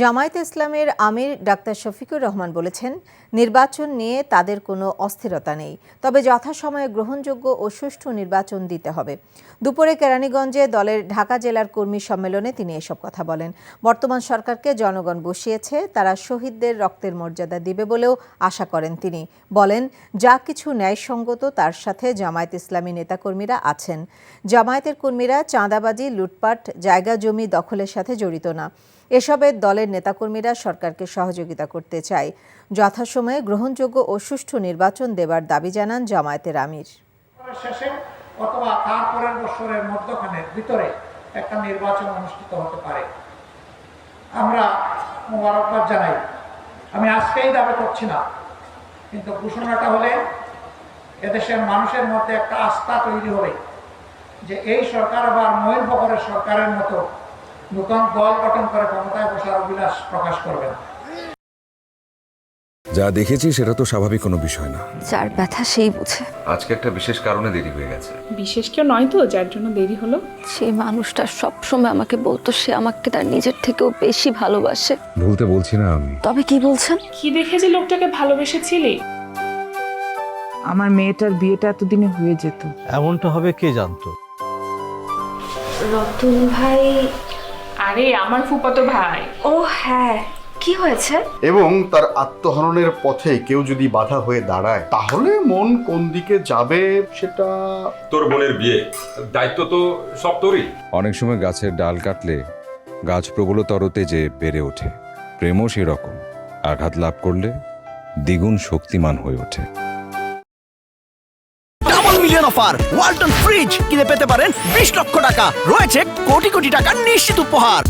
জামায়াতে ইসলামের আমির ডাক্তার শফিকুর রহমান বলেছেন, নির্বাচন নিয়ে তাদের কোনো অস্থিরতা নেই, তবে যথাসময়ে গ্রহণযোগ্য ও সুষ্ঠু নির্বাচন দিতে হবে। দুপুরে কেরানীগঞ্জে দলের ঢাকা জেলার কর্মী সম্মেলনে তিনি এসব কথা বলেন। বর্তমান সরকারকে জনগণ বসিয়েছে, তারা শহীদদের রক্তের মর্যাদা দিবে বলেও আশা করেন তিনি। বলেন, যা কিছু ন্যায়সঙ্গত তার সাথে জামায়াত ইসলামী নেতাকর্মীরা আছেন। জামায়াতের কর্মীরা চাঁদাবাজি, লুটপাট, জায়গা জমি দখলের সাথে জড়িত না। এসবের দলের নেতাকর্মীরা সরকারকে সহযোগিতা করতে চায়। যথাসময়ে গ্রহণযোগ্য ও সুষ্ঠু নির্বাচন দেবার দাবি জানান জামায়াতের আমির। শেষে অথবা তারপরের বছরের মধ্যখানে ভিতরে একটা নির্বাচন অনুষ্ঠিত হতে পারে। আমরা মোবারকবাদ জানাই। আমি আজকেই দাবি করছি না, কিন্তু ঘোষণাটা হলে এদেশের মানুষের মধ্যে একটা আস্থা তৈরি হবে যে এই সরকার আবার মহিল ফখরের সরকারের মতো নতুন দল গঠন করে ক্ষমতায় বসার অভিলাষ প্রকাশ করবে না। যা দেখেছি সেটা তো স্বাভাবিক কোনো বিষয় না। যার ব্যথা সেই বুঝে। আজকে একটা বিশেষ কারণে দেরি হয়ে গেছে। বিশেষ কেউ নয় তো যার জন্য দেরি হলো। সেই মানুষটা সবসময় আমাকে বলতো সে আমাকে তার নিজের থেকেও বেশি ভালোবাসে। ভুলতে বলছি না আমি। তবে কি বলছেন? কি দেখে যে লোকটাকে ভালোবেসেছিলি? আমার মেয়েটার বিয়েটা এতদিনে হয়ে যেত। এমনটা হবে কে জানতো? রতন ভাই। আরে আমার ফুফাতো ভাই। ও হ্যাঁ, কি হয়েছে? এবং তার আত্মহননের পথে কেউ যদি বাধা হয়ে দাঁড়ায়, তাহলে মন কোন দিকে যাবে সেটা তোর বোনের বিয়ে, দায়িত্ব তো সব তোরই। অনেক সময় গাছের ডাল কাটলে গাছ প্রবলতরতে যে বেড়ে ওঠে, প্রেমও সেরকম। আঘাত লাভ করলে দ্বিগুণ শক্তিমান হয়ে ওঠে। Double million offer Walton fridge কিনে পেতে পারেন 20 লক্ষ টাকা, রয়েছে কোটি কোটি টাকার নিশ্চিত উপহার।